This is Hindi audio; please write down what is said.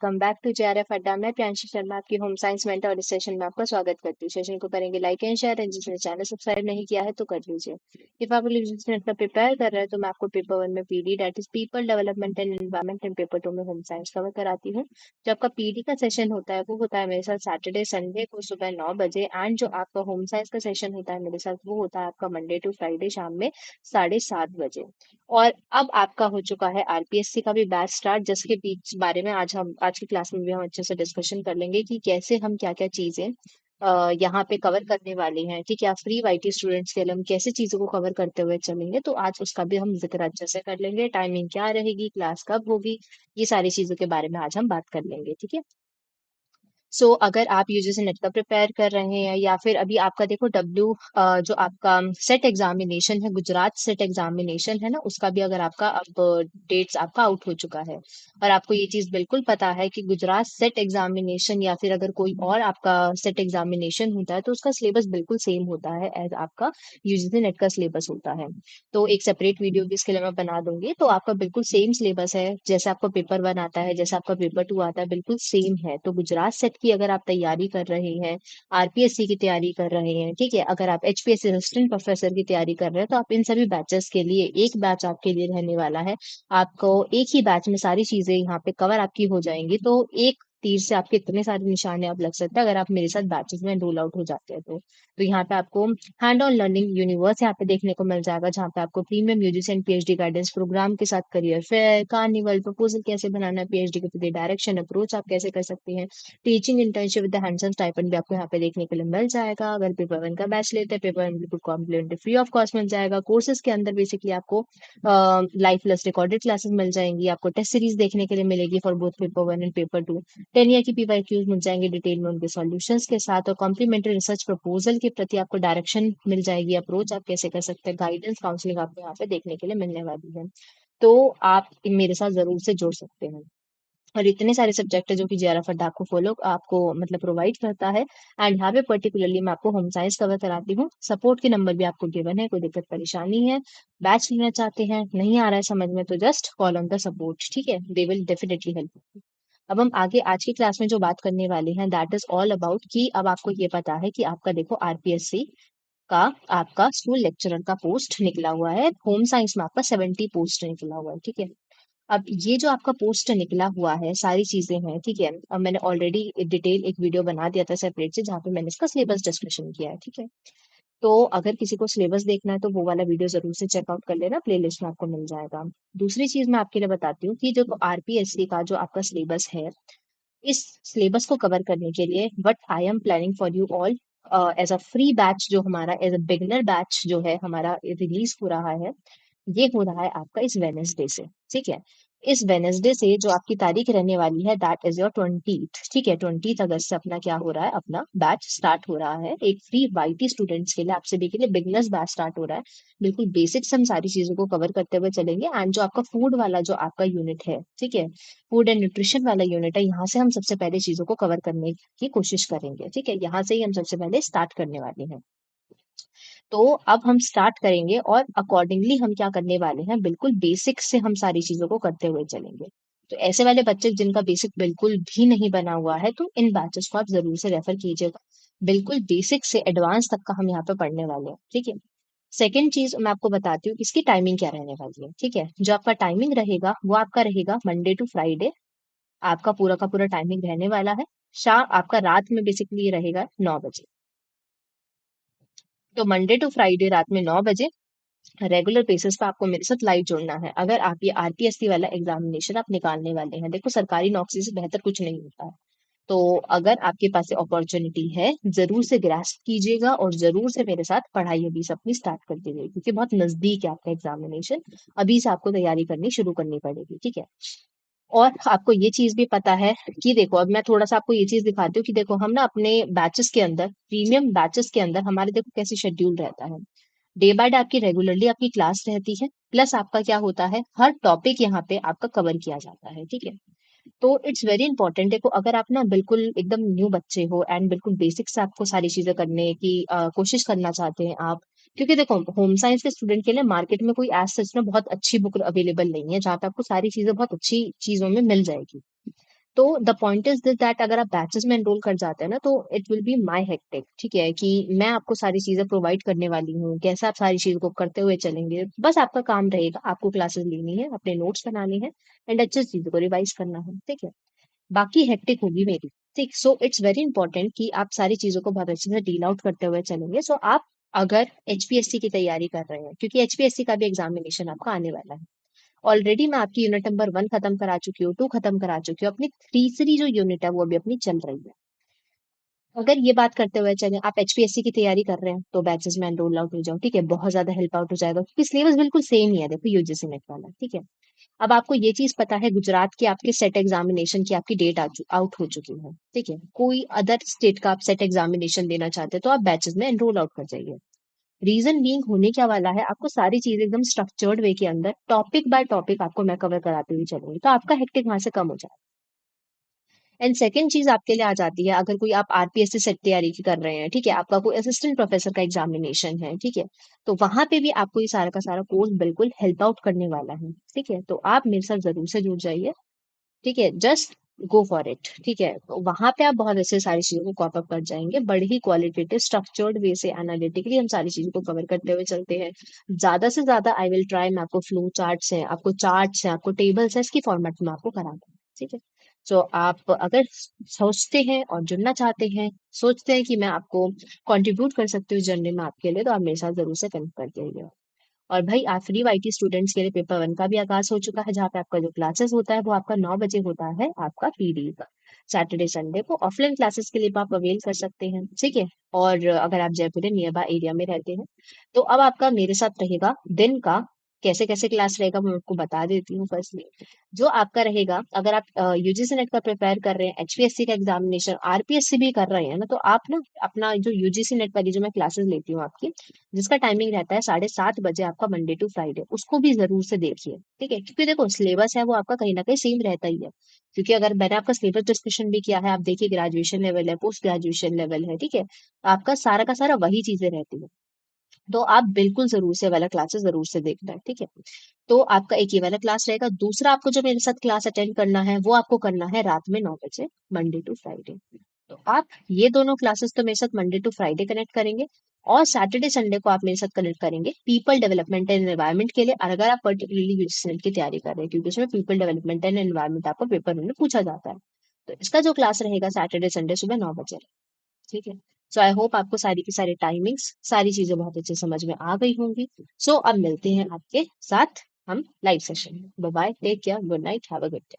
वेलकम बैक टू जेआरएफ अड्डा। मैं प्रियांशी शर्मा आपकी होम साइंस मेंटर और इस सेशन में आपका स्वागत करती हूँ। सेशन को करेंगे लाइक एंड शेयर, एंड जिसने चैनल सब्सक्राइब नहीं किया है तो कर लीजिए। इफ आप लोग प्रिपेयर कर रहे हैं तो मैं आपको पेपर 1 में PD that is people development and environment, and paper 2 में होम साइंस कवर कराती हूँ। जो आपका पीडी का सेशन होता है वो होता है मेरे साथ सैटरडे संडे को सुबह 9 बजे, एंड जो आपका होम साइंस का सेशन होता है मेरे साथ वो होता है आपका मंडे टू फ्राइडे शाम में 7:30 बजे। और अब आपका हो चुका है आरपीएससी का भी बैच स्टार्ट, जिसके बीच बारे में आज की क्लास में भी हम अच्छे से डिस्कशन कर लेंगे कि कैसे हम क्या क्या चीजें यहाँ पे कवर करने वाले हैं। ठीक है, आप फ्री वाईटी स्टूडेंट्स के लिए हम कैसे चीजों को कवर करते हुए चलेंगे, तो आज उसका भी हम जिक्र अच्छे से कर लेंगे। टाइमिंग क्या रहेगी, क्लास कब होगी, ये सारी चीजों के बारे में आज हम बात कर लेंगे। ठीक है। अगर आप यूजीसी नेट का प्रिपेयर कर रहे हैं, या फिर अभी आपका देखो जो आपका सेट एग्जामिनेशन है, गुजरात सेट एग्जामिनेशन है ना, उसका भी अगर आपका अब डेट्स आपका आउट हो चुका है, और आपको ये चीज बिल्कुल पता है कि गुजरात सेट एग्जामिनेशन या फिर अगर कोई और आपका सेट एग्जामिनेशन होता है तो उसका सिलेबस बिल्कुल सेम होता है एज आपका यूजीसी नेट का सिलेबस होता है। तो एक सेपरेट वीडियो भी इसके लिए मैं बना दूंगी। तो आपका बिल्कुल सेम सिलेबस है, जैसे आपका पेपर 1 आता है, जैसे आपका पेपर 2 आता है, बिल्कुल सेम है। तो गुजरात सेट की अगर आप तैयारी कर रहे हैं, आरपीएससी की तैयारी कर रहे हैं, ठीक है, अगर आप एचपीएससी असिस्टेंट प्रोफेसर की तैयारी कर रहे हैं, तो आप इन सभी बैचेस के लिए एक बैच आपके लिए रहने वाला है। आपको एक ही बैच में सारी चीजें यहाँ पे कवर आपकी हो जाएंगी। तो एक तीर से आपके इतने सारे निशाने आप लग सकते हैं अगर आप मेरे साथ बैचेस में रोल आउट हो जाते हैं तो यहाँ पे आपको हैंड ऑन लर्निंग यूनिवर्स यहाँ पे देखने को मिल जाएगा, जहाँ पे आपको premium UGC and PhD guidance programme के साथ करियर फेयर, कार्निवल, प्रपोजल कैसे बनाना है, पीएचडी के प्रति डायरेक्शन अप्रोच आप कैसे कर सकते हैं, teaching internship with hands-on stipend भी आपको यहाँ पे देखने के लिए मिल जाएगा। अगर पेपर 1 का बैच लेते हैं, पेपर 1 बिल्कुल कॉम्प्लीमेंट्री फ्री ऑफ कॉस्ट मिल जाएगा। कोर्सेज के अंदर बेसिकली आपको लाइव प्लस रिकॉर्डेड क्लासेस मिल जाएंगी, आपको टेस्ट सीरीज देखने के लिए मिलेगी for both paper 1 and paper 2। 10 year की पीवाईक्यूज मिल जाएंगे डिटेल में उनके सॉल्यूशंस के साथ, और कॉम्प्लीमेंट्री रिसर्च प्रपोजल के प्रति आपको डायरेक्शन मिल जाएगी, अप्रोच आप कैसे कर सकते हैं, गाइडेंस काउंसलिंग आपको यहाँ पे देखने के लिए मिलने वाली है। तो आप मेरे साथ जरूर से जुड़ सकते हैं। और इतने सारे सब्जेक्ट है जो कि जेआरएफ अड्डा आपको फॉलो आपको मतलब प्रोवाइड करता है। एंड यहाँ पे पर्टिकुलरली मैं आपको होम साइंस कवर कराती हूँ। सपोर्ट के नंबर भी आपको गिवन है, कोई दिक्कत परेशानी है, बैच लेना चाहते हैं, नहीं आ रहा है समझ में, तो just call on the support. ठीक है, दे विल डेफिनेटली हेल्प। अब हम आगे आज की क्लास में जो बात करने वाले हैं दैट इज ऑल अबाउट कि अब आपको ये पता है कि आपका देखो आरपीएससी का आपका स्कूल लेक्चरर का पोस्ट निकला हुआ है, होम साइंस में आपका 70 पोस्ट निकला हुआ है। ठीक है, अब ये जो आपका पोस्ट निकला हुआ है सारी चीजें हैं, ठीक है, अब मैंने ऑलरेडी डिटेल एक वीडियो बना दिया था सेपरेट से, जहाँ पे मैंने इसका सिलेबस डिस्कशन किया है। ठीक है, तो अगर किसी को सिलेबस देखना है तो वो वाला वीडियो जरूर से चेकआउट कर लेना, प्लेलिस्ट में आपको मिल जाएगा। दूसरी चीज मैं आपके लिए बताती हूँ कि जो आरपीएससी का जो आपका सिलेबस है, इस सिलेबस को कवर करने के लिए what I am planning for you all as a free batch, जो हमारा एज अ बिगनर बैच जो है हमारा रिलीज हो रहा है, ये हो रहा है आपका इस वेनेसडे से। ठीक है, इस वेनेसडे से जो आपकी तारीख रहने वाली है दैट इज योर 20th। ठीक है, 20th अगस्त से अपना क्या हो रहा है, अपना बैच स्टार्ट हो रहा है एक फ्री वाईटी स्टूडेंट्स के लिए, आपसे भी के लिए बिगनर्स बैच स्टार्ट हो रहा है। बिल्कुल बेसिक से हम सारी चीजों को कवर करते हुए चलेंगे। एंड जो आपका फूड वाला जो आपका यूनिट है, ठीक है, फूड एंड न्यूट्रिशन वाला यूनिट है, यहाँ से हम सबसे पहले चीजों को कवर करने की कोशिश करेंगे। ठीक है, यहाँ से ही हम सबसे पहले स्टार्ट करने वाले हैं। तो अब हम स्टार्ट करेंगे और अकॉर्डिंगली हम क्या करने वाले हैं, बिल्कुल बेसिक से हम सारी चीजों को करते हुए चलेंगे। तो ऐसे वाले बच्चे जिनका बेसिक बिल्कुल भी नहीं बना हुआ है, तो इन बैचेस को आप जरूर से रेफर कीजिएगा। बिल्कुल बेसिक से एडवांस तक का हम यहाँ पे पढ़ने वाले हैं। ठीक है, सेकेंड चीज मैं आपको बताती हूँ कि इसकी टाइमिंग क्या रहने वाली है। ठीक है, जो आपका टाइमिंग रहेगा वो आपका रहेगा मंडे टू फ्राइडे, आपका पूरा का पूरा टाइमिंग रहने वाला है। शाम आपका रात में बेसिकली ये रहेगा 9 बजे। तो मंडे टू फ्राइडे रात में 9 बजे रेगुलर बेसिस पे आपको मेरे साथ लाइव जुड़ना है। अगर आप ये आरपीएससी वाला एग्जामिनेशन आप निकालने वाले हैं, देखो सरकारी नौकरी से बेहतर कुछ नहीं होता है। तो अगर आपके पास अपॉर्चुनिटी है, जरूर से ग्रास्प कीजिएगा और जरूर से मेरे साथ पढ़ाई अभी से अपनी स्टार्ट कर दीजिए, क्योंकि बहुत नजदीक है आपका एग्जामिनेशन। अभी से आपको तैयारी करनी शुरू करनी पड़ेगी। ठीक है, और आपको ये चीज भी पता है कि देखो, अब मैं थोड़ा सा आपको ये चीज दिखाती हूँ कि देखो हम ना अपने बैचेस के अंदर, प्रीमियम बैचेस के अंदर हमारे देखो कैसे शेड्यूल रहता है। डे बाय डे आपकी रेगुलरली आपकी क्लास रहती है, प्लस आपका क्या होता है, हर टॉपिक यहाँ पे आपका कवर किया जाता है। ठीक है, तो इट्स वेरी इंपॉर्टेंट। देखो अगर आप ना बिल्कुल एकदम न्यू बच्चे हो एंड बिल्कुल बेसिक से आपको सारी चीजें करने की कोशिश करना चाहते हैं आप, क्योंकि देखो होम साइंस के स्टूडेंट के लिए मार्केट में कोई एज सच में बहुत अच्छी बुक अवेलेबल नहीं है जहाँ पे आपको सारी चीजें बहुत अच्छी चीजों में मिल जाएगी। तो the point is this that अगर आप बैचेस में एनरोल कर जाते हैं ना तो it will be my hectic, ठीक है, कि मैं आपको सारी चीजें प्रोवाइड करने वाली हूँ, कैसे आप सारी चीजों को करते हुए चलेंगे, बस आपका काम रहेगा आपको क्लासेस लेनी है, अपने नोट्स बनाने हैं एंड अच्छे से चीजों को रिवाइज करना है, ठीक है। बाकी हेक्टिक होगी मेरी, ठीक। सो इट्स वेरी इंपॉर्टेंट कि आप सारी चीजों को बहुत अच्छे से डील आउट करते हुए चलेंगे। सो आप अगर एचपीएससी की तैयारी कर रहे हैं, क्योंकि एचपीएससी का भी एग्जामिनेशन आपका आने वाला है, ऑलरेडी मैं आपकी यूनिट नंबर 1 खत्म करा चुकी हूँ, 2 खत्म करा चुकी हूँ, अपनी तीसरी जो यूनिट है वो अभी अपनी चल रही है। अगर ये बात करते हुए चले आप एचपीएससी की तैयारी कर रहे हैं तो बैचेस में एनरोल आउट हो जाओ, ठीक है, बहुत ज्यादा हेल्प आउट हो जाएगा, क्योंकि सिलेबस बिल्कुल सेम ही है, देखो यूजीसी नेट वाला, ठीक है। अब आपको ये चीज पता है गुजरात के आपके सेट एग्जामिनेशन की आपकी डेट आउट हो चुकी है, ठीक है, कोई अदर स्टेट का आप सेट एग्जामिनेशन देना चाहते हैं तो आप बैचेस में एनरोल आउट कर जाइए। रीजन बीइंग होने क्या वाला है, आपको सारी चीज एकदम स्ट्रक्चर्ड वे के अंदर टॉपिक बाय टॉपिक आपको मैं कवर कराती हुई चलूंगी, तो आपका हेक्टिक वहां से कम हो जाएगा। एंड सेकंड चीज आपके लिए आ जाती है, अगर कोई आप आरपीएससी सेट तैयारी की कर रहे हैं, ठीक है, आपका कोई असिस्टेंट प्रोफेसर का एग्जामिनेशन है, ठीक है, तो वहां पे भी आपको ये सारा का सारा कोर्स बिल्कुल हेल्प आउट करने वाला है, ठीक है, तो आप मेरे साथ जरूर से जुड़ जाइए, ठीक है, जस्ट गो फॉर इट, ठीक है, तो वहां पे आप बहुत अच्छे सारी चीजों को कॉप अप कर जाएंगे, बड़ी ही क्वालिटेटिव स्ट्रक्चर्ड वे से एनालिटिकली हम सारी चीजों को कवर करते हुए चलते हैं। ज्यादा से ज्यादा आई विल ट्राई, मैं आपको फ्लो चार्ट्स हैं, आपको टेबल्स है, इसकी फॉर्मेट में आपको करा दूँ, ठीक है। सो आप अगर सोचते हैं और जुड़ना चाहते हैं, सोचते हैं कि मैं आपको कंट्रीब्यूट कर सकती हूँ जर्नी में आपके लिए, तो आप मेरे साथ जरूर से कनेक्ट कर जाइए। और भाई आखिरी वाईटी स्टूडेंट्स के लिए पेपर 1 का भी आगाज हो चुका है, जहाँ पे आपका जो क्लासेस होता है वो आपका 9 बजे होता है, आपका पीडी का। सैटरडे संडे को ऑफलाइन क्लासेस के लिए भी आप अवेल कर सकते हैं, ठीक है। और अगर आप जयपुर के नियर बाय एरिया में रहते हैं तो अब आपका मेरे साथ रहेगा दिन का, कैसे कैसे क्लास रहेगा मैं आपको बता देती हूँ। फर्स्टली जो आपका रहेगा, अगर आप यूजीसी नेट का प्रिपेयर कर रहे हैं, एचपीएससी का एग्जामिनेशन, आरपीएससी भी कर रहे हैं ना, तो आप ना अपना जो यूजीसी नेट वाली जो मैं क्लासेस लेती हूँ आपकी, जिसका टाइमिंग रहता है 7:30 बजे आपका मंडे टू फ्राइडे, उसको भी जरूर से देखिए, ठीक है, क्योंकि देखो सिलेबस है वो आपका कहीं ना कहीं सेम रहता ही है। क्योंकि अगर मैंने आपका सिलेबस डिस्कशन भी किया है, आप देखिए ग्रेजुएशन लेवल है, पोस्ट ग्रेजुएशन लेवल है, ठीक है, आपका सारा का सारा वही चीजें रहती है। तो आप बिल्कुल जरूर से वाला क्लासेस जरूर से देखना है, ठीक है। तो आपका एक ये वाला क्लास रहेगा, दूसरा आपको जो मेरे साथ क्लास अटेंड करना है वो आपको करना है रात में 9 बजे, मंडे टू फ्राइडे। तो आप ये दोनों क्लासेस तो मेरे साथ मंडे टू फ्राइडे कनेक्ट करेंगे, और सैटरडे संडे को आप मेरे साथ कनेक्ट करेंगे पीपल डेवलपमेंट एंड एनवायरमेंट के लिए। और अगर आप पर्टिकुलरली यूजीसी की तैयारी कर रहे हैं, क्योंकि उसमें पीपल डेवलपमेंट एंड एनवायरमेंट आपको पेपर में पूछा जाता है, तो इसका जो क्लास रहेगा सैटरडे संडे सुबह 9 बजे, ठीक है। सो आई होप आपको सारी की सारी टाइमिंग्स, सारी चीजें बहुत अच्छे समझ में आ गई होंगी। सो अब मिलते हैं आपके साथ हम लाइव सेशन में। Bye bye, take care, good night, have a good day.